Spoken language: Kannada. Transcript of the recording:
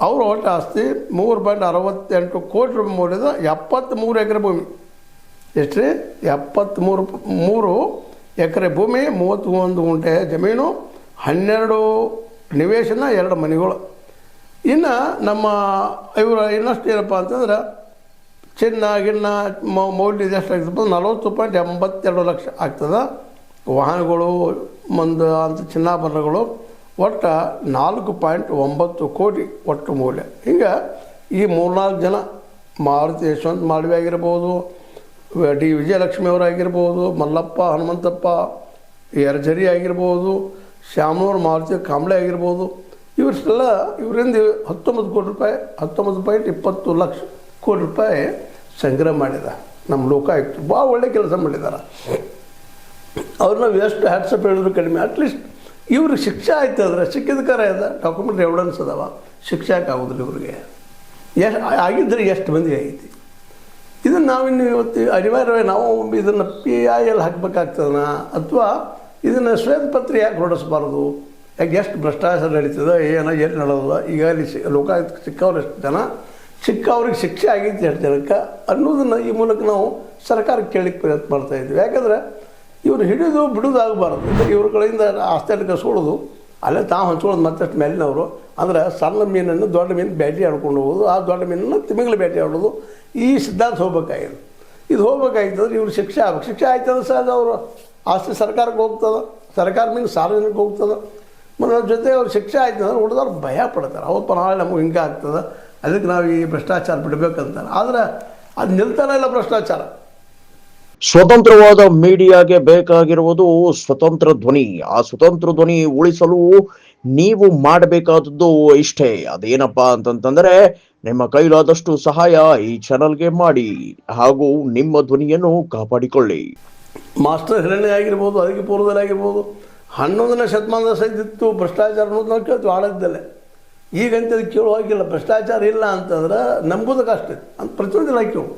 ಅವ್ರ ಒಟ್ಟು ಆಸ್ತಿ 3.68 ಕೋಟಿ ರೂಪಾಯಿ ಮೌಲ್ಯದ 73 ಎಕರೆ ಭೂಮಿ. ಎಷ್ಟು ರೀ? 73 ಎಕರೆ ಭೂಮಿ, 31 ಗುಂಟೆ ಜಮೀನು, 12 ನಿವೇಶನ, 2 ಮನೆಗಳು. ಇನ್ನು ನಮ್ಮ ಇವರು ಇನ್ನಷ್ಟು ಏನಪ್ಪ ಅಂತಂದ್ರೆ ಚಿನ್ನ ಗಿನ್ನ ಮೌಲ್ಯ ಎಷ್ಟು ಆಗ್ತದೆ? 40.82 ಲಕ್ಷ ಆಗ್ತದೆ. ವಾಹನಗಳು ಒಂದು ಅಂತ ಚಿನ್ನಾಭರಣಗಳು ಒಟ್ಟು 4.9 ಕೋಟಿ ಒಟ್ಟು ಮೌಲ್ಯ. ಹಿಂಗೆ ಈ 3-4 ಜನ, ಮಾರುತಿ ಯಶವಂತ ಮಾಳ್ವಿ ಆಗಿರ್ಬೋದು, ಡಿ ವಿಜಯಲಕ್ಷ್ಮಿ ಅವರಾಗಿರ್ಬೋದು, ಮಲ್ಲಪ್ಪ ಹನುಮಂತಪ್ಪ ಯರ್ಜರಿ ಆಗಿರ್ಬೋದು, ಶ್ಯಾಮನೂರು ಮಾರುತಿ ಕಾಂಬ್ಳೆ ಆಗಿರ್ಬೋದು, ಇವರೆಲ್ಲ ಇವರಿಂದ 19 ಕೋಟಿ ರೂಪಾಯಿ 19.20 ಲಕ್ಷ ಕೋಟಿ ರೂಪಾಯಿ ಸಂಗ್ರಹ ಮಾಡಿದ ನಮ್ಮ ಲೋಕಾಯುಕ್ತರು. ಭಾಳ ಒಳ್ಳೆ ಕೆಲಸ ಮಾಡಿದ್ದಾರೆ. ಅವ್ರನ್ನ ಎಷ್ಟು ಹ್ಯಾಟ್ಸಪ್ ಹೇಳಿದ್ರು ಕಡಿಮೆ. ಅಟ್ಲೀಸ್ಟ್ ಇವ್ರಿಗೆ ಶಿಕ್ಷೆ ಆಯ್ತು ಅಂದರೆ ಸಿಕ್ಕಿದ ಕರ ಅದ, ಡಾಕ್ಯುಮೆಂಟ್ ಎವಿಡೆನ್ಸ್ ಅದಾವ, ಶಿಕ್ಷೆ ಆಗೋದಿಲ್ಲ ಇವ್ರಿಗೆ. ಎಷ್ಟು ಆಗಿದ್ದರೆ ಎಷ್ಟು ಮಂದಿ ಆಗೈತಿ? ಇದನ್ನು ನಾವಿನ್ನು ಇವತ್ತು ಅನಿವಾರ್ಯವಾಗಿ ನಾವು ಇದನ್ನು PIL ಹಾಕಬೇಕಾಗ್ತದನ, ಅಥವಾ ಇದನ್ನು ಶ್ವೇತಪತ್ರ ಯಾಕೆ ಹೊರಡಿಸ್ಬಾರ್ದು? ಯಾಕೆ ಎಷ್ಟು ಭ್ರಷ್ಟಾಚಾರ ನಡೀತದೆ, ಏನೋ ಏನು ನಡೆಯೋದ? ಈಗ ಅಲ್ಲಿ ಲೋಕಾಯುಕ್ತ ಸಿಕ್ಕವ್ರು ಎಷ್ಟು ಜನ, ಸಿಕ್ಕವ್ರಿಗೆ ಶಿಕ್ಷೆ ಆಗೈತಿ ಎಷ್ಟು ಜನಕ್ಕೆ ಅನ್ನೋದನ್ನು ಈ ಮೂಲಕ ನಾವು ಸರ್ಕಾರಕ್ಕೆ ಕೇಳಲಿಕ್ಕೆ ಪ್ರಯತ್ನ ಮಾಡ್ತಾಯಿದ್ವಿ. ಯಾಕಂದರೆ ಇವ್ರು ಹಿಡಿದು ಬಿಡೋದಾಗಬಾರ್ದು. ಇವ್ರ ಕಡೆಯಿಂದ ಆಸ್ತಿ ಕಸ್ಕೊಳ್ಳೋದು, ಅಲ್ಲೇ ತಾವು ಹಂಚ್ಕೊಳ್ಳೋದು ಮತ್ತಷ್ಟು ಮೇಲಿನವರು. ಅಂದರೆ ಸಣ್ಣ ಮೀನನ್ನು ದೊಡ್ಡ ಮೀನು ಬೇಟೆ ಆಡ್ಕೊಂಡು ಹೋಗೋದು, ಆ ದೊಡ್ಡ ಮೀನನ್ನು ತಿಮಿಂಗ್ಳು ಬೇಟೆ ಆಡೋದು, ಈ ಸಿದ್ಧಾಂತ ಹೋಗ್ಬೇಕಾಗಿದೆ. ಇದು ಹೋಗ್ಬೇಕಾಯ್ತಂದ್ರೆ ಇವ್ರು ಶಿಕ್ಷೆ ಆಗ್ಬೇಕು. ಶಿಕ್ಷೆ ಆಯ್ತಂದ್ರೆ ಸಹಜ ಅವರು ಆಸ್ತಿ ಸರ್ಕಾರಕ್ಕೆ ಹೋಗ್ತದೆ, ಸರ್ಕಾರ ಮೀನು ಸಾರ್ವಜನಿಕ ಹೋಗ್ತದೆ. ಮತ್ತು ಅದ್ರ ಜೊತೆ ಅವ್ರು ಶಿಕ್ಷೆ ಆಯ್ತು ಅಂದ್ರೆ ಉಳಿದವ್ರು ಭಯ ಪಡ್ತಾರೆ. ಅವತ್ತು ನಾಳೆ ನಮಗೆ ಹಿಂಗೆ ಆಗ್ತದೆ, ಅದಕ್ಕೆ ನಾವು ಈ ಭ್ರಷ್ಟಾಚಾರ ಬಿಡಬೇಕಂತಾರೆ. ಆದರೆ ಅದು ನಿಲ್ತಾನೆ ಇಲ್ಲ ಭ್ರಷ್ಟಾಚಾರ. ಸ್ವತಂತ್ರವಾದ ಮೀಡಿಯಾಗೆ ಬೇಕಾಗಿರುವುದು ಸ್ವತಂತ್ರ ಧ್ವನಿ. ಆ ಸ್ವತಂತ್ರ ಧ್ವನಿ ಉಳಿಸಲು ನೀವು ಮಾಡಬೇಕಾದದ್ದು ಇಷ್ಟೇ. ಅದೇನಪ್ಪಾ ಅಂತಂತಂದ್ರೆ ನಿಮ್ಮ ಕೈಲಾದಷ್ಟು ಸಹಾಯ ಈ ಚಾನಲ್ಗೆ ಮಾಡಿ ಹಾಗೂ ನಿಮ್ಮ ಧ್ವನಿಯನ್ನು ಕಾಪಾಡಿಕೊಳ್ಳಿ. ಮಾಸ್ಟರ್ ಹಿರಣ್ಯ ಆಗಿರ್ಬೋದು, ಅದಕ್ಕೆ ಪೂರ್ವದಲ್ಲಿ ಆಗಿರ್ಬೋದು, 11ನೇ ಶತಮಾನದ ಸಹಿತ ಭ್ರಷ್ಟಾಚಾರ ಅನ್ನೋದು ನಾವು ಕೇಳ್ತೀವಿ ಆಳದ್ದಲ್ಲೇ. ಈಗಂತ ಕೇಳುವಾಗಿಲ್ಲ. ಭ್ರಷ್ಟಾಚಾರ ಇಲ್ಲ ಅಂತಂದ್ರೆ ನಂಬೋದಕ್ಕೆ ಅಷ್ಟೇ ಅಂತ ಪ್ರತಿಯೊಂದು ಕೇಳು.